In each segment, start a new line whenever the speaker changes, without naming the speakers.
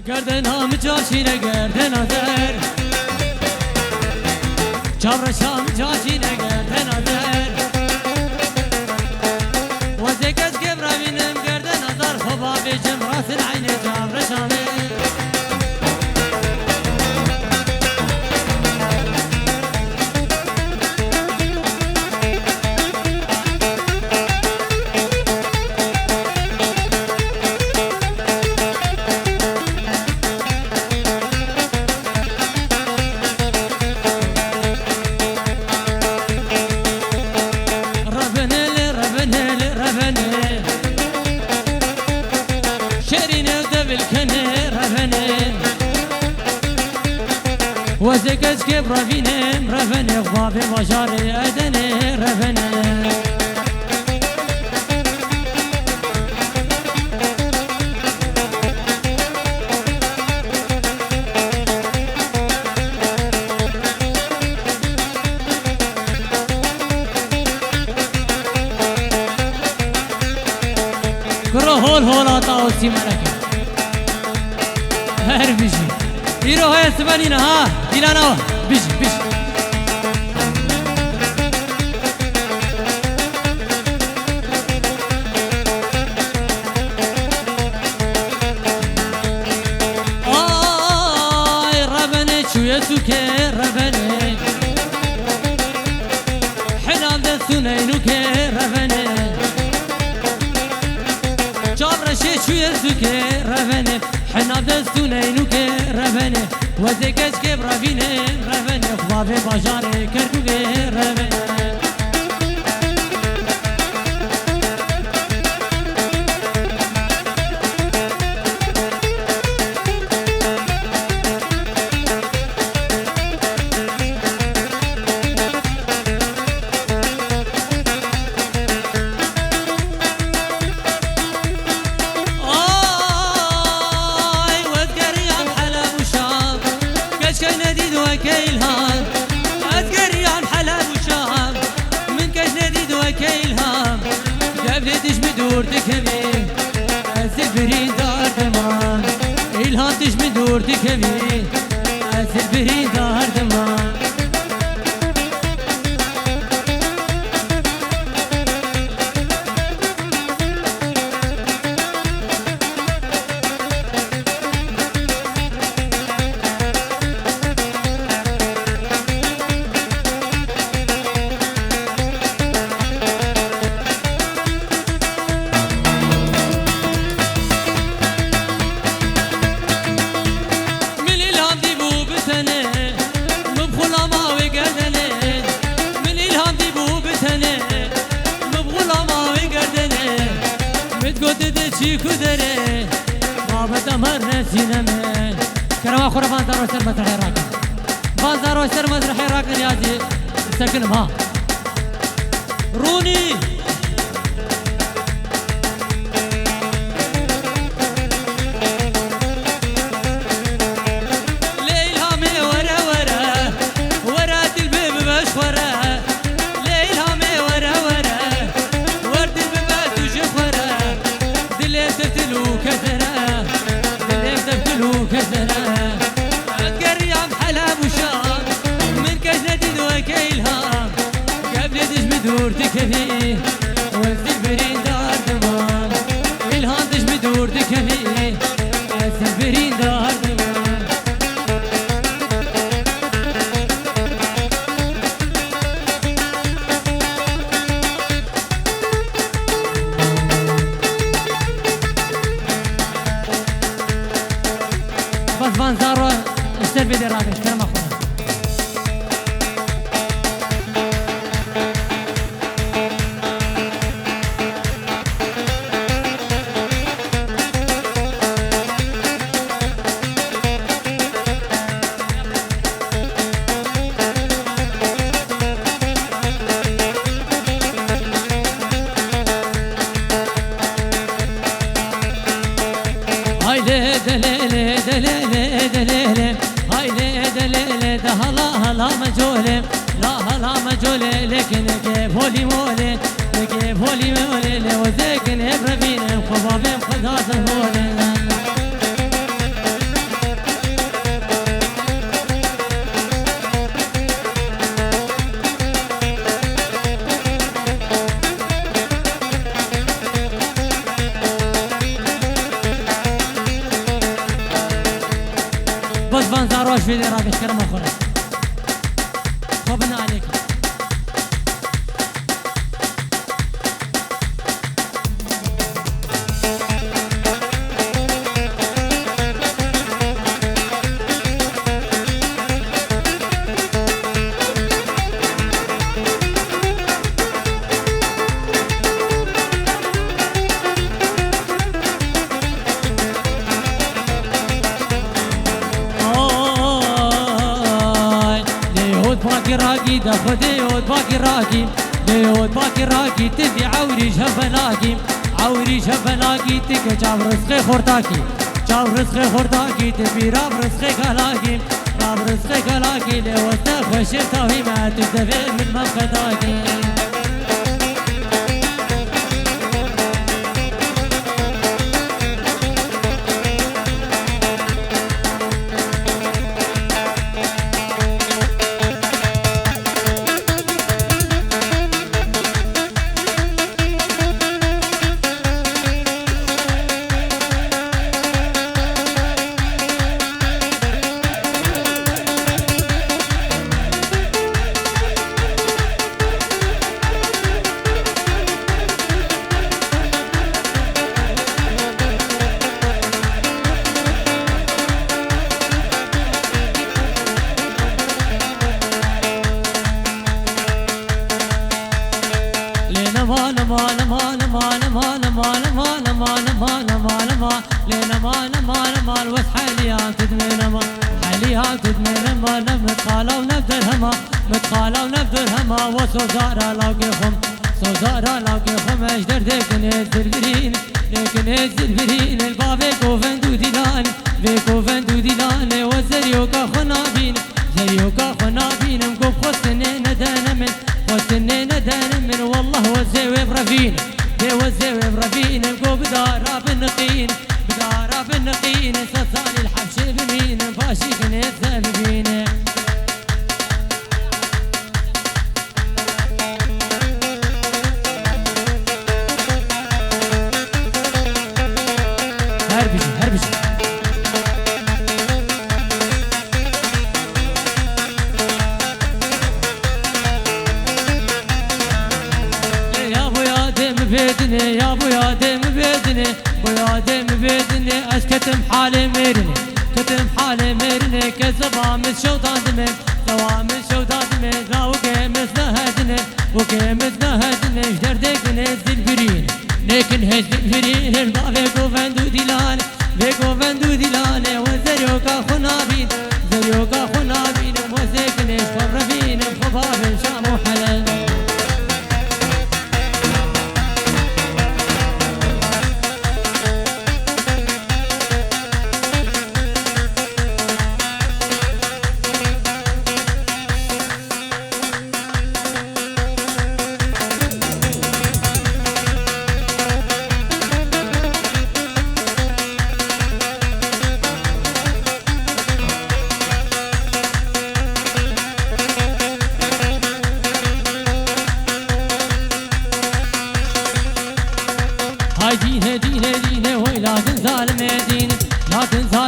گردن هم جاشینه گردن آذر چاورشام جاشینه گردن آذر وزه کس که براوینم گردن آذر خوبا بیجم راس العین چاورشامه وزكز كيف رفينم رفني غضابي وجاري أدني رفني كرو هول هولا طاوسي ملكي هر بيجي يرو هاي سبانينا ها ديلانا بيجي بيجي آي ربني شو يسوكي ربني حنان دسونينوكي ربني جابرشي شو يسوكي ربني حنان دسونينوكي ربني وزكش كيف رفيني رفني خضابي بجاري كردوكي رفني كيلهام أذكري عن حلال وشام من كش نديد وكيلهام قبل تجمد دورتك همي أسفرين دار دمان إلهام تجمد دورتك همي أسفرين دار دمان چیکو داره بابت امر نسینمه کرما خورا بانزار و سر مسرح راک بانزار و سر مسرح راک نیازی سکن ما رونی دورتك هي والزبرين دار دمان الهام تجمي دورتك هي والزبرين دار دمان بس بانزارو اشتر بدي راقش كلام اخونا هايلي دليلي دليلي دليلي هايلي دليلي ده هلا هلا مجولي لا هلا مجولي لكن كيف هولي مولي كيف هولي مولي وزيكن يبربيني وخبابين خذ هذا الهولي شفان زاروش في رابط كرم أخرى خبنا عليك راقي دا خدي ود باقي راقي ديود باقي راقي تبي عوري شفلاقي عوري شفلاقي تك جاب رزقي خورتاكي جاب رزقي خورتاكي تبي راب رزقي كلاقي راب رزقي كلاقي لو استخوش تاوي ما تدفي من مفقداكي وصوزارا لاقيهم صوزارا لاقيهم اجدر دكن الزربرين دكن الزربرين البابي كوفندو ديلان بكوفندو ديلان وزريوكا خنابين زريوكا خنابين مكوب خسنين ندان من خسنين ندان من والله وزيوي برافين وزيوي برافين مكوب دارا بالنقين بدارا بالنقين سلسال الحبش بمين باشي كنيت زالبين يا ابو يا دم بيدني ويا دم بيدني اشكتم حالي ميرني كتم حالي ميرني كزبام الشوطان دمي زوام الشوطان دمي زاوكي مثل هدني وكي مثل هدني اشدر ديكني الزلفرين لكن هز الفرين البابي كوفندو ديلان بكوفندو ديلان وزريوكا خنابين زريوكا خنابين وزيكني شرفين بخباب شام وحلال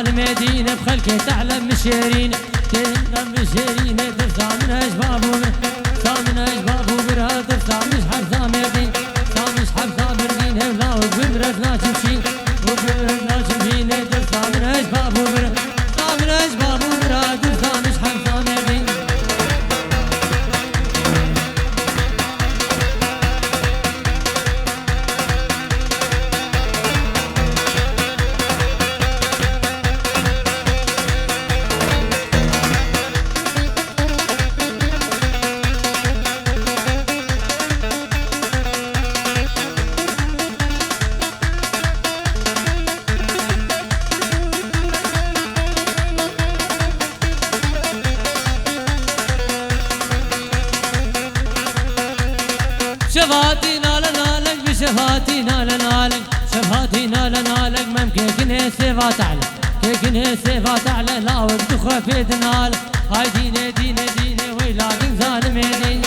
المدينة بخلك تعلم مشيرين تعلم مشيرين ترسى من أجباب وبرا من أجباب وبرا ترسى مش حرسى مدين مش حرسى بردين لا وبرا لا تمشين وبرا لا تمشين ترسى من أجباب وبرا من أجباب وبرا ترسى مش حرسى مدين شفاتينا لنالك بشفاتينا لنالك شفاتينا لنالك ممكن كنه سيفات على كنه سيفات على لا وقت خفيت نالك هاي ديني ديني ديني ويلاقن ظالم يدين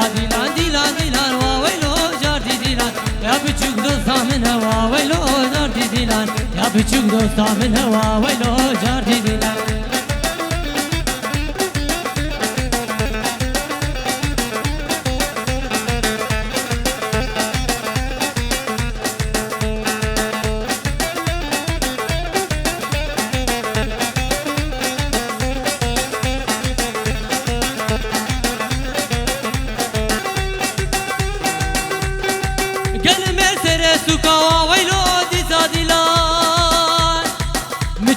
دیلان دیلان دیلان واویلو جاردی دیلان یا بچوک دوستا من واویلو جاردی دیلان یا بچوک دوستا من واویلو جاردی دیلان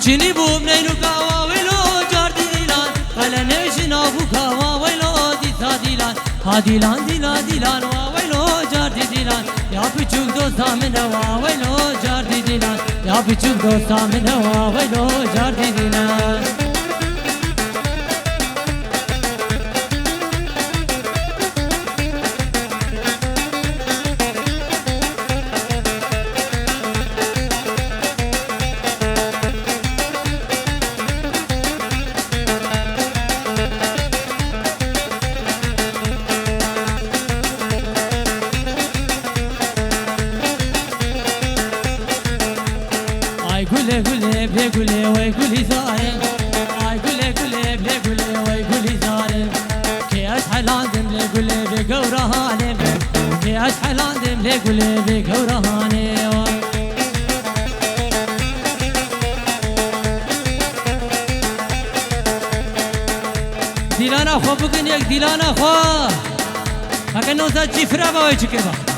مچنی بوم نینو کاوا ویلو جاردی دیلان قلا نشنا بو کاوا ویلو دیسا دیلان ها دیلان دیلان دیلان وا ویلو جاردی دیلان یا بچوک دوستا من وا ویلو جاردی دیلان یا بچوک دوستا من وا ویلو جاردی دیلان گله گله بله گله وای گلی زاره آی گله گله بله گله وای گلی زاره کی از حلاندم بله گله به گورهانه کی از حلاندم بله گله به گورهانه دیلانا خو بکن یک دیلانا خو اگه نوزا چیفره باوی چکه با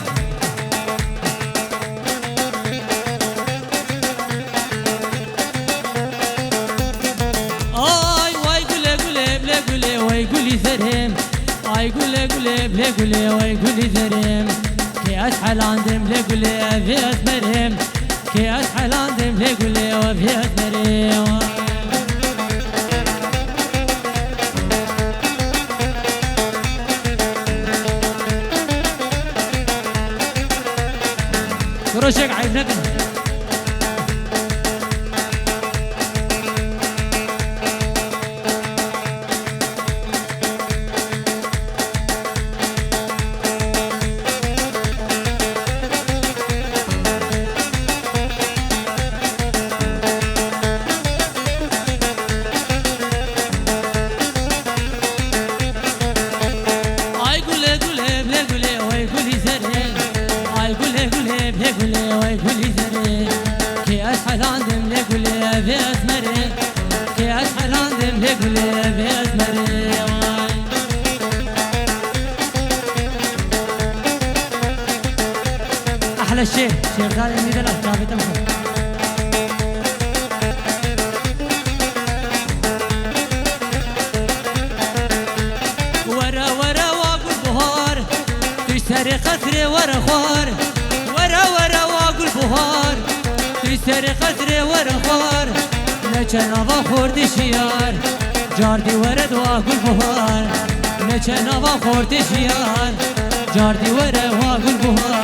گلی زرم آی گله گله بله گله وای گلی زرم کی از حلاندم بله گله وی از مرم کی از حلاندم بله گله و وی از مرم روشك عيب نكن أحلى الشيء شيخ داري من ذلك جابتهم ورا ورا واقول بهار تشتري قصري ورا خوار ورا ورا واقول بهار تشتري قصري ورا خوار نچنا خورد شيار جاردي ورد واقول بهار نچنا خورد شيار جاردي ورد واقول بهار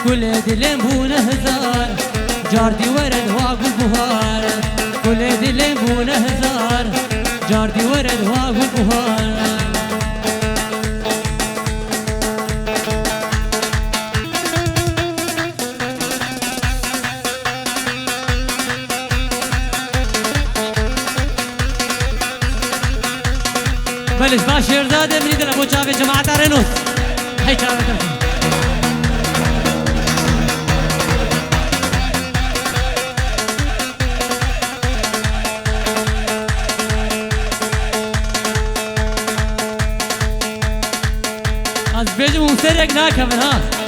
كل دلم بونه هزار جاردي ورد واقول بهار كل دلم بونه هزار جاردي ورد واقول بهار بلش باشير زاده من يدل ابو جابي جماعة رنوس هاي جابي از بیجم اون سر یک ناکمن ها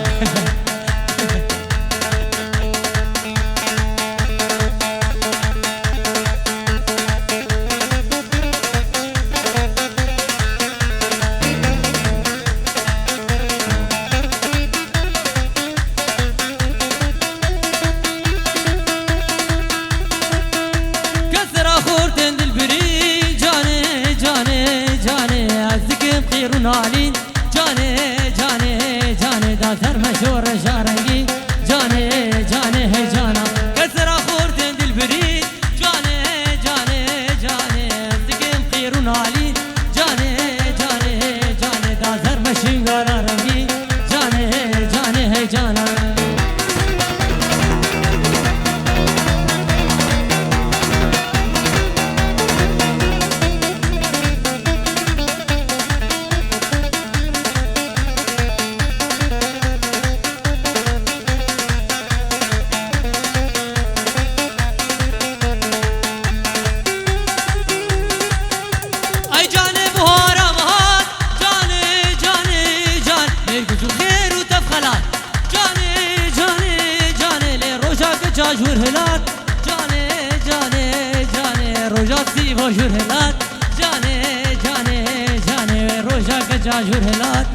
کجا جور هلات جانه جانه جانه روژا سیوا جور هلات جانه جانه جانه روژا کجا جور هلات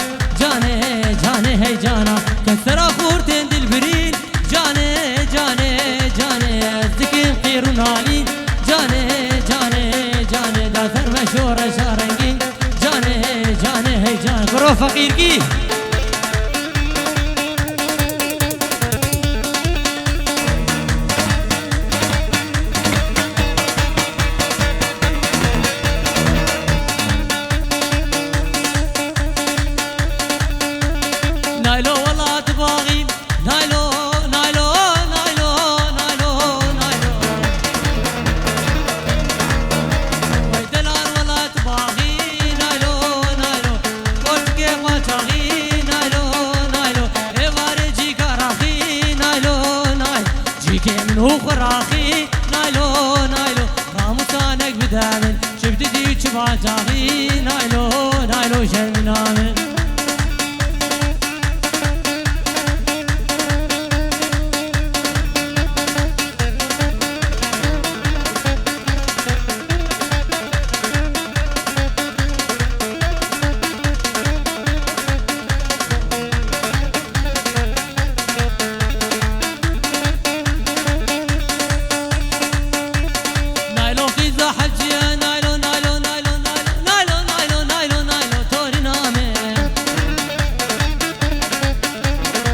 جانه جانه هی جانا کسرا خورتن دل برین جانه جانه جانه ذکر قیرون حالی جانه جانه جانه داتر مشور شارنگی جانه جانه هی جان برو فقیر کی نايلو والله تباغين نايلو نايلو نايلو نايلو نايلو ويدلال والله تباغين نايلو نايلو قلت ما تاغين نايلو نايلو ايواري جيك راخي نايلو نايلو جيك منو خراخي نايلو نايلو راموسانك بدامن شفت دي تباجاغي نايلو نايلو شرمنامن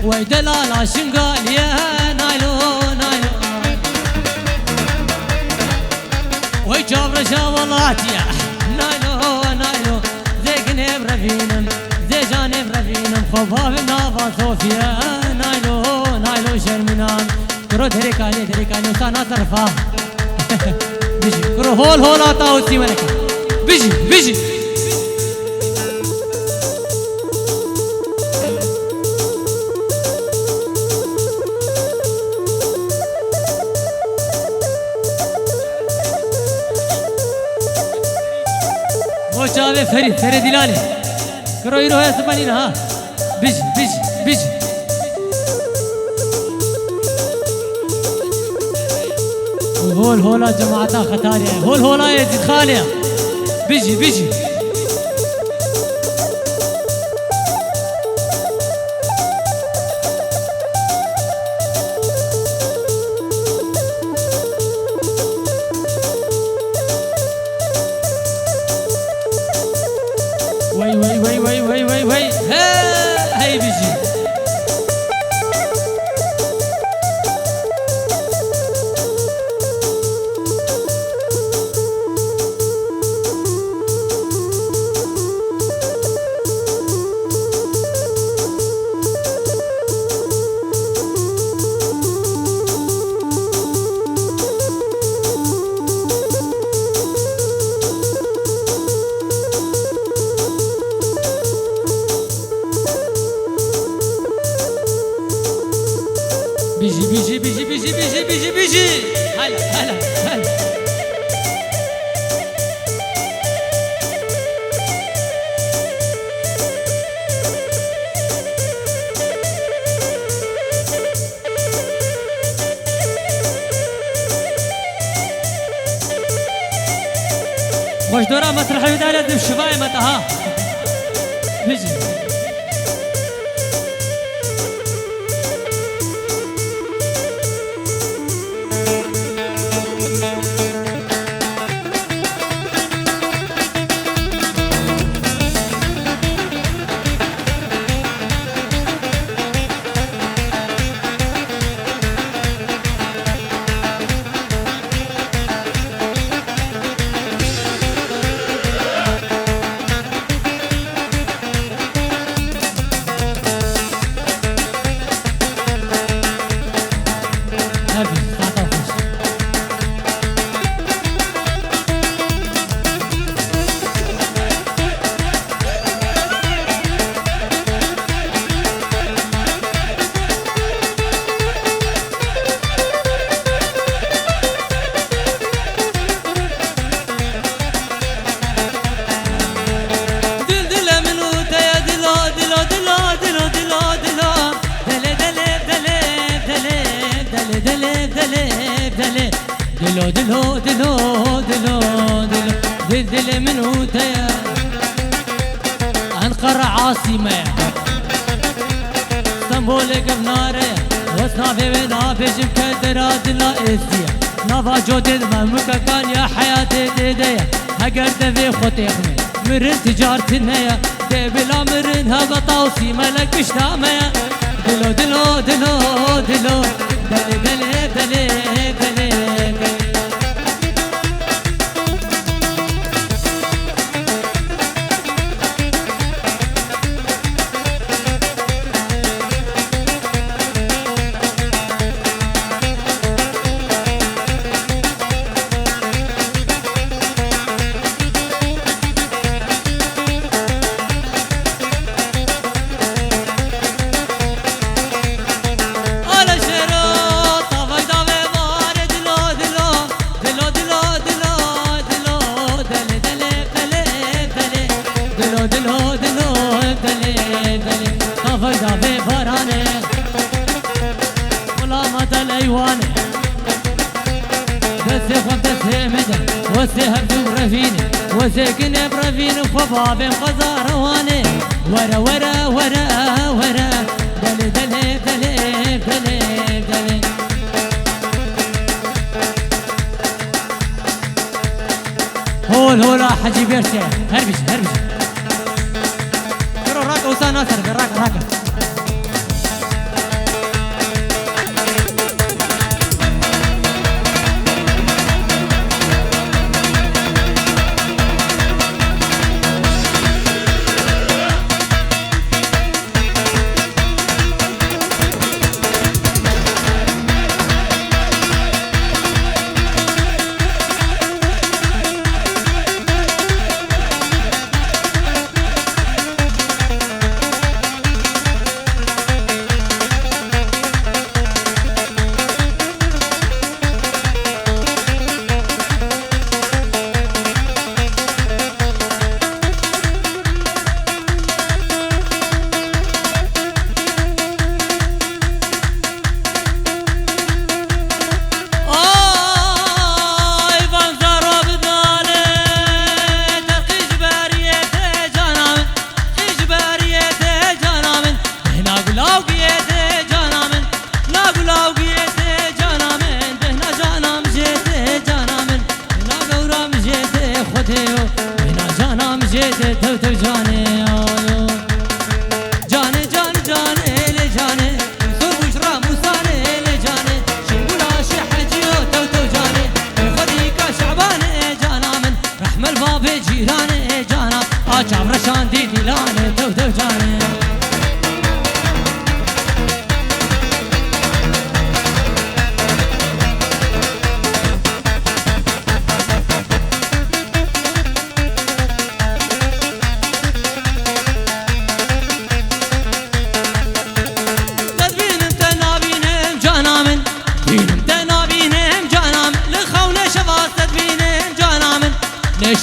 ويدلال عشان قال يا نايلو نايلو ويجاب رجاولات يا نايلو نايلو زي قنيب رفينم زي جانب رفينم خباب نافا صوفيا نايلو نايلو شرمنام كرو دريكاني وسانا طرفا بيجي كرو هول آتا وسي ملكا بيجي وشافي فريد دلالي كرو يروح يا سبانين ها بيجي هولا جماعتها ختاريا هولا يزيد خاليا بيجي وي هاي بيجي بيجي هلا خوش دورا مسرح البداية لازم شفاي متها بيجي دلي دلو دلو دلو دلو دلو دل من وتيا أنقرة عاصمة اسطنبول قبنارة وصنافي ونافي جمكدرة دلا إسيا نافا جودد مملكة كان يا حياتي ديديا هقر دفي خوتيخمي مرن تجارتنا دي بلا مرن هبا طاوسي ملك بشتاميا دلو دلو دلو دلو دلي دلي دلي دلي وسهب برفيني وسكن برفيني وخباب خزارواني ورا ورا ورا ورا دلي دلي دلي دلي دلي هولا حجي بيرسي هربش يرو راك وسا ناصر راك عمرشان دي دلانه تو جانه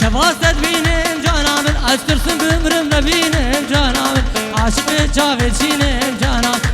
شفاست بینم جانم از ترسم بمرم نبینم جانم عاشق جاوید شینم جانم